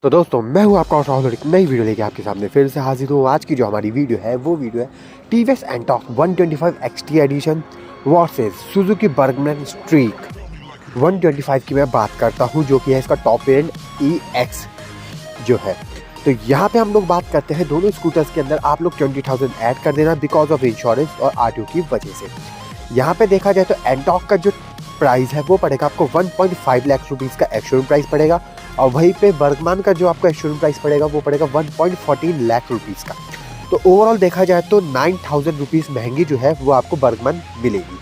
तो दोस्तों मैं हूं आपका राहुल और एक नई वीडियो लेके आपके सामने फिर से हाजिर हूं। आज की जो हमारी वीडियो है वो वीडियो है TVS Ntorq 125 XT edition versus Suzuki Burgman Street 125 की मैं बात करता हूं, जो कि है इसका टॉप एंड EX जो है। तो यहाँ पे हम लोग बात करते हैं दोनों स्कूटर्स के अंदर आप लोग 20,000 ऐड कर देना बिकॉज ऑफ इंश्योरेंस और RTO की वजह से। यहाँ पे देखा जाए तो एंटॉर्क का जो प्राइस है वो पड़ेगा आपको 1.5 लाख रुपीज़ का एक्चुअल प्राइस पड़ेगा, और वहीं पे बर्गमान का जो आपका एक्चुअल प्राइस पड़ेगा वो पड़ेगा 1.14 लाख रुपीज़ का। तो ओवरऑल देखा जाए तो 9,000 रुपीज़ महंगी जो है वो आपको बर्गमान मिलेगी।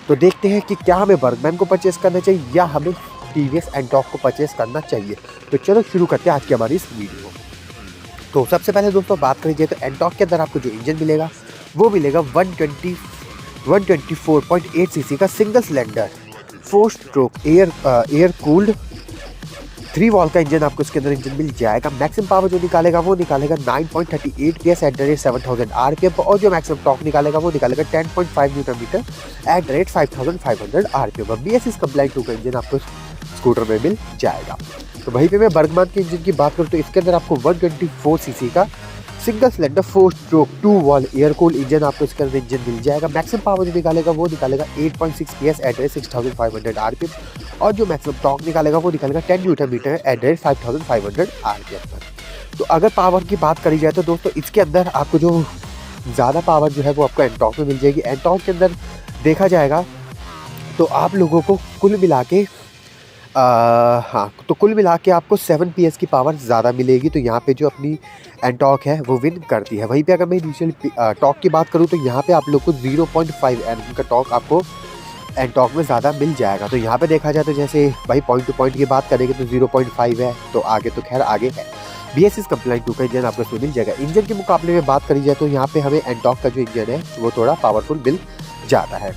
तो देखते हैं कि क्या हमें बर्गमान को परचेस करना चाहिए या हमें टीवीएस एंटॉर्क को परचेस करना चाहिए। तो चलो शुरू करते हैं आज की हमारी इस वीडियो। तो सबसे पहले दोस्तों बात करी जाए तो एंटॉर्क के अंदर आपको जो इंजन मिलेगा वो मिलेगा 124.8 सीसी का single cylinder 4 stroke air cooled 3 valve का इंजन आपको इसके अंदर इंजन मिल जाएगा। मैक्सिमम पावर जो निकालेगा वो निकालेगा 9.38 PS eight the rate 7000 RPM, और जो मैक्सिमम टॉर्क निकालेगा वो निकालेगा 10.5 newton metre at the rate 5500 RPM। BS compliant 2 का इंजन आपको स्कूटर में मिल जाएगा। तो वहीं पे मैं बर्गमान के इंजन की बात करूँ तो इसके अंदर आपको 124 सीसी का single cylinder 4 stroke 2 valve air cool engine आपको इसके अंदर इंजन मिल जाएगा। मैक्सिमम पावर जो निकालेगा वो निकालेगा 8.6 PS eight the rate 6500 RPM, और जो मैक्सिमम टॉर्क निकालेगा वो निकालेगा 10 newton metre at the rate 5500 RPM पर। तो अगर पावर की बात करी जाए तो दोस्तों इसके अंदर आपको जो ज़्यादा पावर जो है वो आपको एंटॉर्क में मिल जाएगी। एंटॉर्क के अंदर देखा जाएगा तो आप लोगों को कुल मिला के तो कुल मिला के आपको 7 PS की पावर ज़्यादा मिलेगी। तो यहाँ पे जो अपनी एंटॉर्क है वो विन करती है। वहीं पे अगर मैं इनिशियल टॉर्क की बात करूँ तो यहाँ पे आप लोग को 0.5 Nm का टॉर्क आपको एंटॉर्क में ज़्यादा मिल जाएगा। तो यहाँ पे देखा जाए तो जैसे भाई पॉइंट टू पॉइंट की बात करेंगे तो 0.5 है, तो आगे तो खैर आगे है। BS कंप्लाइंट 2 का इंजन आपको इसमें मिल जाएगा। इंजन के मुकाबले में बात करी जाए तो यहाँ पे हमें एंटॉर्क का जो इंजन है वो थोड़ा पावरफुल मिल जाता है।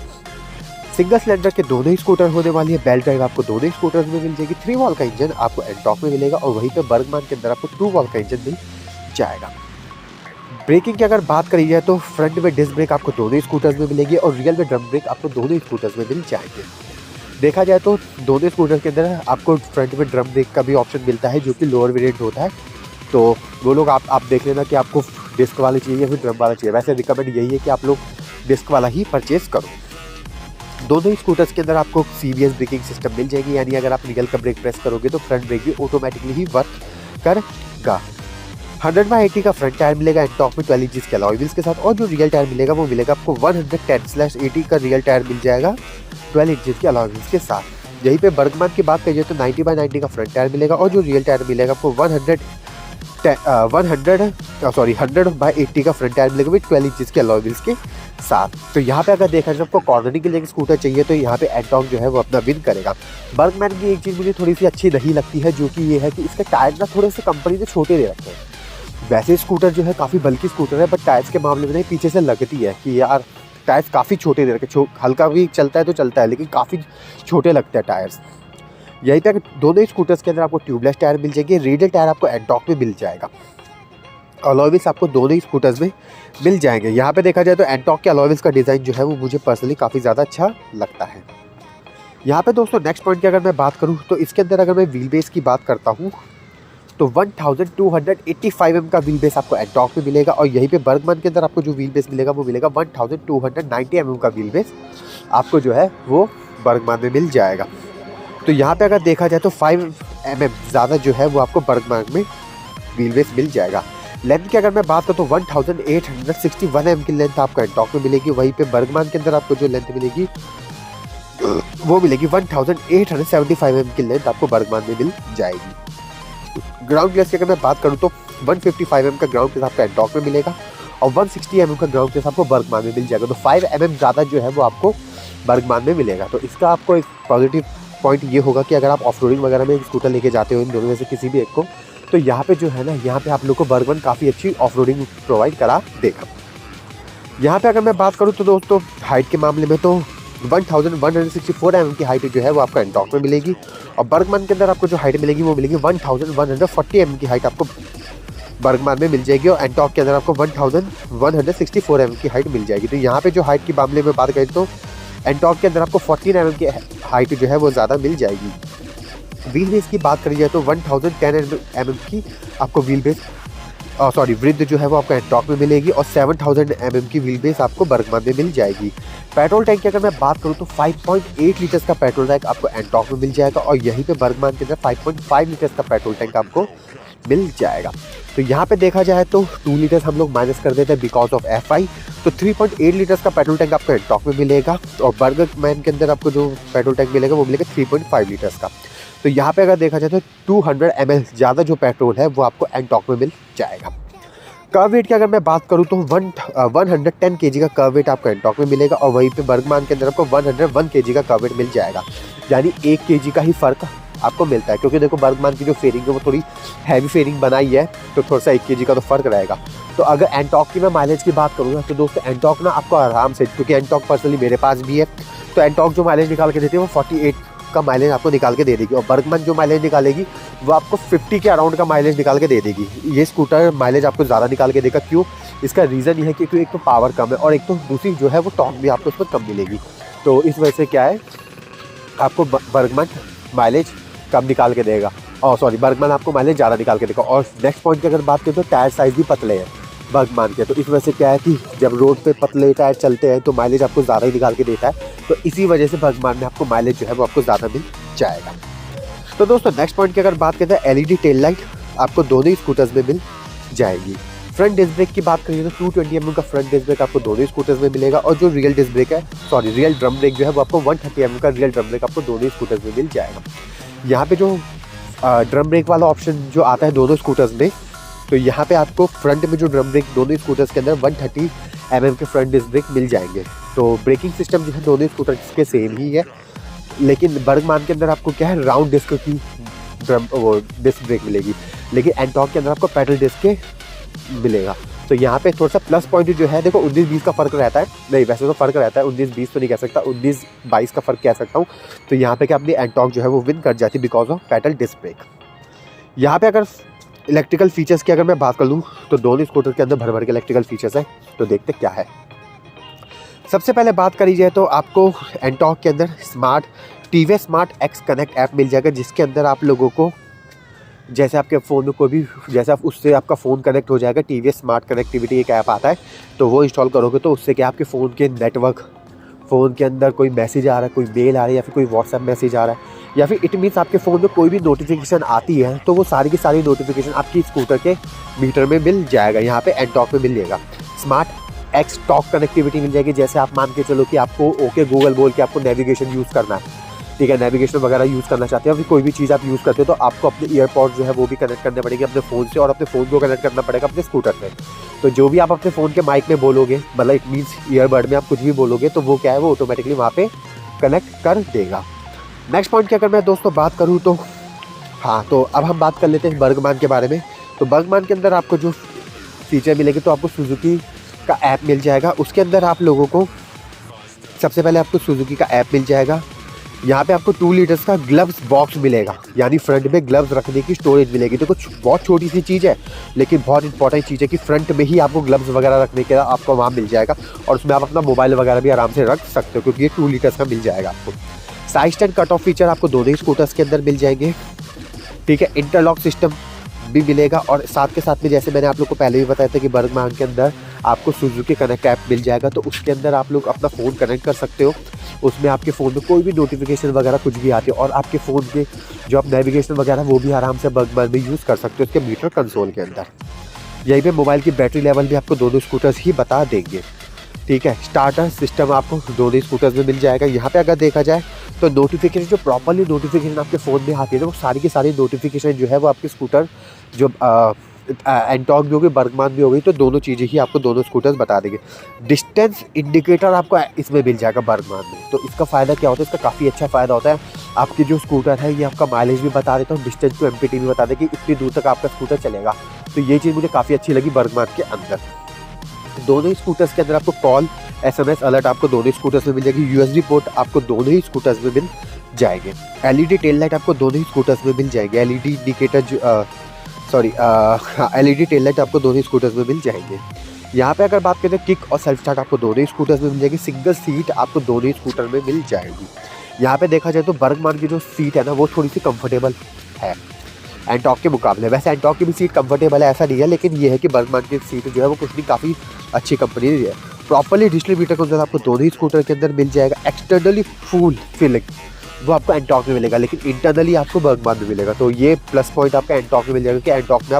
सिंगल सिलेंडर के दोनों ही स्कूटर होने वाली है। बेल्ट ड्राइव आपको दोनों ही स्कूटर में मिल जाएगी। 3 वॉल्व का इंजन आपको एंटॉर्क में मिलेगा, और वहीं पे बर्गमान के अंदर आपको 2 वॉल्व का इंजन मिल जाएगा। ब्रेकिंग की अगर बात करी जाए तो फ्रंट में डिस्क ब्रेक आपको दोनों ही स्कूटर्स में मिलेगी, और रियल में ड्रम ब्रेक आपको दोनों ही स्कूटर्स में मिल जाएंगे। देखा जाए तो दोनों स्कूटर के अंदर आपको फ्रंट में ड्रम ब्रेक का भी ऑप्शन मिलता है, जो कि लोअर वेरिएंट होता है। तो वो लोग आप देख लेना कि आपको डिस्क वाला चाहिए या फिर ड्रम वाला चाहिए। वैसे रिकमेंड यही है कि आप लोग डिस्क वाला ही परचेज करो। दोनों ही स्कूटर्स के अंदर आपको CBS ब्रेकिंग सिस्टम मिल जाएगी, यानी अगर आप रियल का ब्रेक प्रेस करोगे तो फ्रंट ब्रेक भी ऑटोमेटिकली ही वर्क करेगा। 100/80 का फ्रंट टायर मिलेगा एंटॉर्क में 12 इंचेस के अलॉय व्हील्स के साथ, और जो रियल टायर मिलेगा वो मिलेगा आपको 110/80 का रियल टायर मिल जाएगा 12 इंचेस के अलॉय व्हील्स के साथ। यहीं पे बर्गमान की बात करिए तो 90/90 का फ्रंट टायर मिलेगा, और जो रियल टायर मिलेगा आपको 100/80 का फ्रंट टायर मिलेगा विद 12 इंचेस के अलॉय व्हील्स के साथ। तो यहाँ पे अगर देखा जाए आपको कॉर्नरिंग के लिए स्कूटर चाहिए तो यहाँ पे एंटॉर्क जो है वो अपना विन करेगा। बर्गमैन की एक चीज़ मुझे थोड़ी सी अच्छी नहीं लगती है, जो कि ये है कि इसके टायर ना थोड़े से कंपनी ने छोटे दे रखे हैं। वैसे स्कूटर जो है काफ़ी बल्कि स्कूटर है, बट टायर्स के मामले में नहीं पीछे से लगती है कि यार टायर्स काफ़ी छोटे दे रखे। हल्का भी चलता है तो चलता है, लेकिन काफ़ी छोटे लगते हैं टायर्स। यहीं तक दोनों ही स्कूटर्स के अंदर आपको ट्यूबलेस टायर मिल जाएंगे। रेडियल टायर आपको एंटॉर्क में मिल जाएगा। अलॉय व्हील्स आपको दोनों ही स्कूटर्स में मिल जाएंगे। यहाँ पे देखा जाए तो एंटॉर्क के अलॉय व्हील्स का डिज़ाइन जो है वो मुझे पर्सनली काफ़ी ज़्यादा अच्छा लगता है। यहाँ पे दोस्तों नेक्स्ट पॉइंट की अगर मैं बात करूँ तो इसके अंदर अगर मैं व्हील बेस की बात करता हूँ तो 1285 mm का व्हील बेस आपको एंटॉर्क में मिलेगा, और यहीं पे बर्गमान के अंदर आपको जो व्हील बेस मिलेगा वो मिलेगा 1290 mm का व्हील बेस आपको जो है वो बर्गमान में मिल जाएगा। तो यहाँ पे अगर देखा जाए तो 5 mm ज़्यादा जो है वो आपको बर्गमान में व्हील बेस मिल जाएगा। लेंथ की अगर मैं बात करूँ तो 1861 mm की लेंथ आपको एंटॉर्क में मिलेगी। वहीं पे बर्गमान के अंदर आपको जो लेंथ मिलेगी वो मिलेगी 1875 mm की लेंथ आपको बर्गमान में मिल जाएगी। ग्राउंड क्लियरेंस की अगर मैं बात करूँ तो 155 mm का ग्राउंड क्लियरेंस आपको एंटॉर्क में मिलेगा, और 160 mm का ग्राउंड क्लियरेंस आपको बर्गमान में मिल जाएगा। तो 5 mm ज़्यादा जो है वो आपको बर्गमान में मिलेगा। तो इसका आपको एक पॉजिटिव पॉइंट ये होगा कि अगर आप ऑफ रोडिंग वगैरह में स्कूटर लेके जाते हो इन दोनों में से किसी भी एक को, तो यहाँ पे जो है ना यहाँ पे आप लोग को बर्गमान काफ़ी अच्छी ऑफ रोडिंग प्रोवाइड करा देगा। यहाँ पे अगर मैं बात करूँ तो दोस्तों हाइट के मामले में तो 1164 mm की हाइट जो है वो आपको एंटॉर्क में मिलेगी, और बर्गमान के अंदर आपको जो हाइट मिलेगी वो मिलेगी 1140 mm की हाइट आपको बर्गमान में मिल जाएगी, और एंटॉर्क के अंदर आपको 1164 mm की हाइट मिल जाएगी। तो यहाँ पे जो हाइट के मामले में बात करें तो एंटॉर्क के अंदर आपको 14 mm की हाइट जो है वो ज़्यादा मिल जाएगी। व्हील बेस की बात करी जाए तो 1010 mm की आपको व्हील बेस विड्थ जो है वो आपको एंटॉर्क में मिलेगी और 7000 mm की व्हील बेस आपको बर्गमैन में मिल जाएगी। पेट्रोल टैंक की अगर मैं बात करूँ तो 5.8 लीटर्स का पेट्रोल टैंक आपको एंटॉर्क में मिल जाएगा और यहीं पे बर्गमैन के अंदर 5.5 लीटर्स का पेट्रोल टैंक आपको मिल जाएगा। तो यहाँ पे देखा जाए तो 2 लीटर्स हम लोग माइनस कर देते हैं बिकॉज ऑफ FI, तो 3.8 लीटर्स का पेट्रोल टैंक आपको एंटॉर्क में मिलेगा और बर्गमैन के अंदर आपको जो पेट्रोल टैंक मिलेगा वो मिलेगा 3.5 लीटर्स का। तो यहाँ पे अगर देखा जाए तो 200 ml ज़्यादा जो पेट्रोल है वो आपको एंटॉर्क में मिल जाएगा। कर्व वेट की अगर मैं बात करूँ तो 110 kg का कर्व वेट आपको एंटॉर्क में मिलेगा और वहीं पे बर्गमैन के अंदर आपको 101 kg का कर्व वेट मिल जाएगा, यानी 1 kg का ही फ़र्क आपको मिलता है, क्योंकि देखो बर्गमैन की जो फेयरिंग है वो थोड़ी हैवी फेयरिंग बनाई है तो थोड़ा सा 1 kg का तो फ़र्क रहेगा। तो अगर एंटॉर्क की मैं माइलेज की बात करूँगा तो दोस्तों एंटॉर्क ना आपको आराम से, क्योंकि एंटॉर्क पर्सनली मेरे पास भी है, तो एंटॉर्क जो माइलेज निकाल के देती है वो 48 का माइलेज आपको निकाल के दे देगी और बर्गमैन जो माइलेज निकालेगी वो आपको 50 के अराउंड का माइलेज निकाल के दे देगी। ये स्कूटर माइलेज आपको ज़्यादा निकाल के देगा, क्यों? इसका रीज़न ये है कि एक तो पावर कम है और एक तो दूसरी जो है वो टॉर्क भी आपको उसमें कम मिलेगी। तो इस वजह से क्या है, आपको बर्गमैन माइलेज कम निकाल के देगा और बर्गमैन आपको माइलेज ज़्यादा निकाल के देगा। और नेक्स्ट पॉइंट की अगर बात करें तो टायर साइज़ भी पतले हैं बर्गमैन के, तो इस वजह से क्या है कि जब रोड पे पतले टायर चलते हैं तो माइलेज आपको ज़्यादा ही निकाल के देता है, तो इसी वजह से बर्गमैन में आपको माइलेज जो है वो आपको ज़्यादा मिल जाएगा। तो दोस्तों नेक्स्ट पॉइंट की अगर बात करते हैं LED टेल लाइट आपको दोनों ही स्कूटर्स में मिल जाएगी। फ्रंट डिस्क ब्रेक की बात करिए तो 220 mm का फ्रंट डिस्क ब्रेक आपको दोनों ही स्कूटर्स में मिलेगा और जो रियल डिस्क ब्रेक है रियल ड्रम ब्रेक जो है वो आपको 130 mm का रियल ड्रम ब्रेक आपको दोनों ही स्कूटर्स में मिल जाएगा। यहाँ पे जो ड्रम ब्रेक वाला ऑप्शन जो आता है दोनों स्कूटर्स में, तो यहाँ पे आपको फ्रंट में जो ड्रम ब्रेक दोनों स्कूटर्स के अंदर 130 mm के फ्रंट डिस्क ब्रेक मिल जाएंगे। तो ब्रेकिंग सिस्टम जो है दोनों स्कूटर्स के सेम ही है, लेकिन बर्गमैन के अंदर आपको क्या है राउंड डिस्क की डिस्क ब्रेक मिलेगी, लेकिन एंटॉर्क के अंदर आपको पैडल डिस्क के मिलेगा। तो यहाँ पे थोड़ा सा प्लस पॉइंट जो है, देखो 19-20 का फ़र्क रहता है, नहीं वैसे तो फ़र्क रहता है, 19-20 तो नहीं कह सकता, 19-22 का फ़र्क कह सकता हूँ। तो यहाँ पे क्या अपनी एंटॉर्क जो है वो विन कर जाती है because of pedal disc brake. यहाँ पे अगर इलेक्ट्रिकल फीचर्स की अगर मैं बात कर लूँ तो दोनों स्कूटर के अंदर भर भर के इलेक्ट्रिकल फीचर्स हैं, तो देखते क्या है। सबसे पहले बात करी जाए तो आपको एंटॉर्क के अंदर TVS smart X connect app मिल जाएगा, जिसके अंदर आप लोगों को जैसे आपके फ़ोन में कोई भी जैसे आप उससे आपका फ़ोन कनेक्ट हो जाएगा, TVS स्मार्ट कनेक्टिविटी एक ऐप आता है, तो वो इंस्टॉल करोगे तो उससे क्या आपके फ़ोन के नेटवर्क, फ़ोन के अंदर कोई मैसेज आ रहा है, कोई मेल आ रही है या फिर कोई व्हाट्सएप मैसेज आ रहा है या फिर इट मीन्स आपके फ़ोन में कोई भी नोटिफिकेशन आती है तो वो सारी की सारी नोटिफिकेशन आपकी स्कूटर के मीटर में मिल जाएगा, यहाँ पे एंटॉर्क में मिल जाएगा। स्मार्ट X टॉक कनेक्टिविटी मिल जाएगी, जैसे आप मान के चलो कि आपको ओके गूगल बोल के आपको नेविगेशन यूज़ करना है, ठीक है, नेविगेशन वगैरह यूज़ करना चाहते हैं, फिर कोई भी चीज़ आप यूज़ करते हो तो आपको अपने ईयरपॉड जो है वो भी कनेक्ट करने पड़ेंगे अपने फ़ोन से और अपने फ़ोन को कनेक्ट करना पड़ेगा अपने स्कूटर से। तो जो भी आप अपने फ़ोन के माइक में बोलोगे, मतलब इट मीन्स ईयरबड में आप कुछ भी बोलोगे तो वो क्या है वो ऑटोमेटिकली वहाँ पे कनेक्ट कर देगा। नेक्स्ट पॉइंट की अगर मैं दोस्तों बात करूँ तो हाँ, तो अब हम बात कर लेते हैं बर्गमैन के बारे में। तो बर्गमैन के अंदर आपको जो फीचर मिलेगी तो आपको सुजुकी का ऐप मिल जाएगा, उसके अंदर आप लोगों को सबसे पहले आपको सुजुकी का ऐप मिल जाएगा। यहाँ पे आपको 2 लीटर्स का ग्लव्स बॉक्स मिलेगा, यानी फ्रंट में ग्लव्स रखने की स्टोरेज मिलेगी। तो कुछ बहुत छोटी सी चीज़ है लेकिन बहुत इंपॉर्टेंट चीज़ है कि फ्रंट में ही आपको ग्लव्स वगैरह रखने के आपको वहाँ मिल जाएगा और उसमें आप अपना मोबाइल वगैरह भी आराम से रख सकते हो, क्योंकि ये 2 लीटर्स का मिल जाएगा आपको। Side stand cut off feature आपको दोनों ही स्कूटर्स के अंदर मिल जाएंगे, ठीक है। इंटरलॉक सिस्टम भी मिलेगा और साथ के साथ में जैसे मैंने आप लोग को पहले भी बताया था कि बर्गमैन के अंदर आपको सुजुकी कनेक्ट ऐप मिल जाएगा, तो उसके अंदर आप लोग अपना फ़ोन कनेक्ट कर सकते हो। उसमें आपके फ़ोन में कोई भी नोटिफिकेशन वगैरह कुछ भी आती है और आपके फ़ोन के जो आप नेविगेशन वगैरह वो भी आराम से बर्गमैन में यूज़ कर सकते हो उसके मीटर कंसोल के अंदर। यहीं पे मोबाइल की बैटरी लेवल भी आपको दोनों स्कूटर्स ही बता देंगे, ठीक है। स्टार्टर सिस्टम आपको दोनों स्कूटर्स में मिल जाएगा। यहाँ पे अगर देखा जाए तो नोटिफिकेशन जो प्रॉपरली नोटिफिकेशन आपके फ़ोन में आती है ना, वो सारी की सारी नोटिफिकेशन जो है वो आपके स्कूटर जो एंटॉर्क भी होगी बर्गमैन भी होगी, तो दोनों चीज़ें ही आपको दोनों स्कूटर्स बता देंगे। डिस्टेंस इंडिकेटर आपको इसमें मिल जाएगा बर्गमैन में, तो इसका फ़ायदा क्या होता है, इसका काफ़ी अच्छा फ़ायदा होता है। आपकी जो स्कूटर है ये आपका माइलेज भी बता देता है, डिस्टेंस टू MPT भी बता दे कि इतनी दूर तक आपका स्कूटर चलेगा। तो ये चीज़ मुझे काफ़ी अच्छी लगी बर्गमैन के अंदर। दोनों ही स्कूटर्स के अंदर आपको कॉल SMS अलर्ट आपको दोनों ही स्कूटर्स में मिल जाएगी। USB पोर्ट आपको दोनों ही स्कूटर्स में मिल जाएंगे। LED टेल लाइट आपको दोनों ही स्कूटर्स में मिल जाएगी। LED indicator LED tail light आपको दोनों ही स्कूटर्स में मिल जाएंगे। यहाँ पे अगर बात करें किक और सेल्फ स्टार्ट आपको दोनों ही स्कूटर्स में मिल जाएगी। सिंगल सीट आपको दोनों ही स्कूटर में मिल जाएगी। यहाँ पे देखा जाए तो बर्गमान की जो सीट है ना वो थोड़ी सी कंफर्टेबल है एंटॉर्क के मुकाबले। वैसे एंटॉर्क की भी सीट कंफर्टेबल है ऐसा नहीं है, लेकिन ये है कि बर्गमान की सीट जो है वो कुछ नहीं, काफ़ी अच्छी कंपनी है। प्रॉपर्ली डिस्ट्रीब्यूटर कंसोल आपको दोनों ही स्कूटर के अंदर मिल जाएगा। एक्सटर्नली फुल फीलिंग वो आपको एंटॉर्क में मिलेगा, लेकिन इंटरनली आपको बर्गमान में मिलेगा। तो ये प्लस पॉइंट आपका एंटॉर्क में मिल जाएगा कि एंटॉर्क में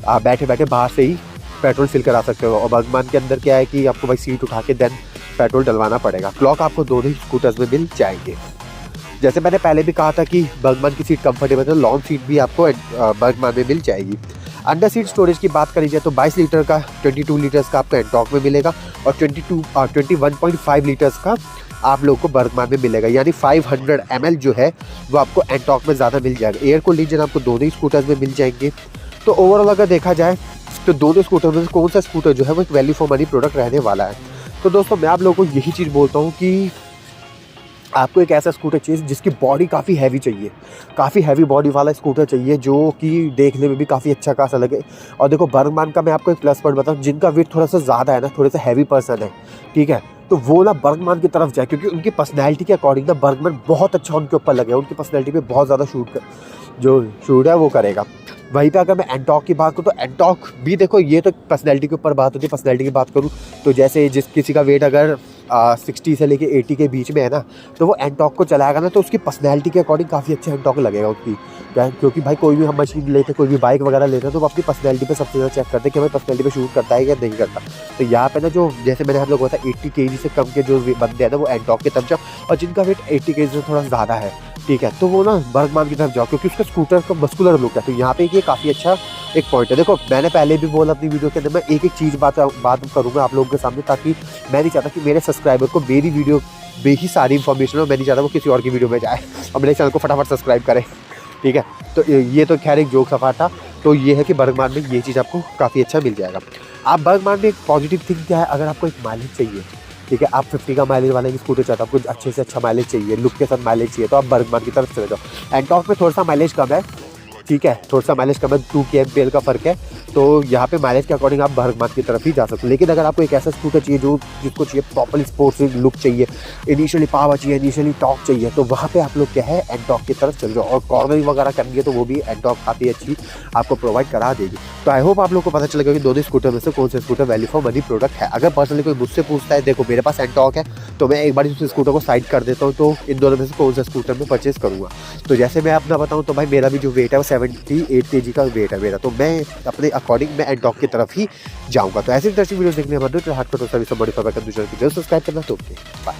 आप बैठे बैठे बाहर से ही पेट्रोल फिल करा सकते हो, और बर्गमान के अंदर क्या है कि आपको भाई सीट उठा के देन पेट्रोल डलवाना पड़ेगा। क्लॉक आपको दोनों ही स्कूटर्स में मिल जाएंगे। जैसे मैंने पहले भी कहा था कि बर्गमान की सीट कंफर्टेबल है, लॉन्ग सीट भी आपको बर्गमान में मिल जाएगी। अंडर सीट स्टोरेज की बात करी जाए तो 22 लीटर का 22 लीटर्स का आपको एंटॉर्क में मिलेगा, और 21.5 लीटर्स का आप लोग को बर्गमान में मिलेगा। यानी 500 ml जो है वो आपको एंटॉर्क में ज़्यादा मिल जाएगा। एयर कूल्ड इंजन आपको दोनों ही स्कूटर्स में मिल जाएंगे। तो ओवरऑल अगर देखा जाए तो दोनों स्कूटर में कौन सा स्कूटर जो है वो एक वैल्यू फॉर मनी प्रोडक्ट रहने वाला है। तो दोस्तों मैं आप लोगों को यही चीज़ बोलता हूँ कि आपको एक ऐसा स्कूटर चाहिए जिसकी बॉडी काफ़ी हैवी चाहिए, काफ़ी हैवी बॉडी वाला स्कूटर चाहिए जो कि देखने में भी काफ़ी अच्छा खासा लगे। और देखो बर्गमान का मैं आपको एक प्लस पॉइंट बताऊँ, जिनका वेट थोड़ा सा ज़्यादा है ना, थोड़े से हैवी पर्सन है, ठीक है, तो वो ना बर्गमान की तरफ जाए, क्योंकि उनकी पर्सनैलिटी के अकॉर्डिंग ना बर्गमान बहुत अच्छा उनके ऊपर लगे, उनकी पर्सनैलिटी पे बहुत ज़्यादा शूट है वो करेगा। वहीं पे अगर मैं एंटॉर्क की बात करूँ तो एंटॉर्क भी देखो, ये तो पर्सनैलिटी के ऊपर बात होती है। पर्सनैलिटी की बात करूँ तो जैसे किसी का वेट अगर 60 से लेके 80 के बीच में है ना, तो वो एंटॉर्क को चलाएगा ना, तो उसकी पर्सनैलिटी के अकॉर्डिंग काफ़ी अच्छा एंटॉर्क लगेगा उसकी। क्योंकि भाई कोई भी हम मशीन लेते, कोई भी बाइक वगैरह लेते हैं, तो वो अपनी पर्सनैलिटी पे सबसे ज़्यादा चेक करते हैं कि हमारी पर्सनैलिटी पे शूट करता है या नहीं करता। तो यहाँ पे ना जो जैसे मैंने हम लोग बताया 80 kg से कम के जो बंदे हैं ना वो एंटॉर्क की तरफ जाओ, और जिनका वेट 80 kg से थोड़ा ज़्यादा है, ठीक है, तो वो ना बर्गमान की तरफ जाओ, क्योंकि उसका स्कूटर का मस्कुलर लुक है। तो यहाँ पे ये काफ़ी अच्छा एक पॉइंट है। देखो मैंने पहले भी बोला अपनी वीडियो के अंदर, मैं एक एक चीज़ बात करूँगा आप लोगों के सामने, ताकि मैं नहीं चाहता कि मेरे सब्सक्राइबर को मेरी वीडियो में ही सारी इन्फॉर्मेशन हो। मैं नहीं चाहता वो किसी और की वीडियो में जाए, और मेरे चैनल को फटाफट सब्सक्राइब करें, ठीक है। तो ये तो खैर एक जोक सफा था। तो ये है कि बर्गमान में ये चीज़ आपको काफ़ी अच्छा मिल जाएगा। आप बर्गमान में एक पॉजिटिव थिंग क्या है, अगर आपको एक माइलेज चाहिए, ठीक है, आप 50 का माइलेज वाले की स्कूटर चाहते हो, आपको अच्छे से अच्छा माइलेज चाहिए, लुक के साथ माइलेज चाहिए, तो आप बर्गमान की तरफ चले जाओ। एंटॉर्क में थोड़ा सा माइलेज कम है, ठीक है, थोड़ा सा माइलेज कम है, 2 kmpl का फ़र्क है। तो यहाँ पे माइलेज के अकॉर्डिंग आप बर्गमान की तरफ ही जा सकते हो। लेकिन अगर आपको एक ऐसा स्कूटर चाहिए जिसको चाहिए प्रॉपर्ली स्पोर्ट्स लुक चाहिए, इनिशियली पावर चाहिए, इनिशियली टॉर्क चाहिए, तो वहाँ पे आप लोग क्या है एंटॉर्क की तरफ चल जाओ। और कॉर्नरिंग वगैरह करनी है तो वो भी एंटॉर्क काफ़ी अच्छी आपको प्रोवाइड करा देगी। तो आई होप आप लोग को पता चलेगा कि दोनों स्कूटर में से कौन सा scooter value for money product है। अगर पर्सनली कोई मुझसे पूछता है, देखो मेरे पास एंटॉर्क है, तो मैं एक बार उस स्कूटर को साइड कर देता हूँ, तो इन दोनों में से कौन सा स्कूटर में परचेज करूँगा। तो जैसे मैं अपना बताऊँ तो भाई मेरा भी जो वेट है वो 78 kg का वेट है मेरा, तो मैं अपने अकॉर्डिंग मैं एंटॉर्क की तरफ ही जाऊँगा। तो ऐसी इंटरेस्टिंग वीडियो देखने हमारे हाथ को तो सभी सब बड़ी खबर का दूसरे सब्सक्राइब करना। तो बाय।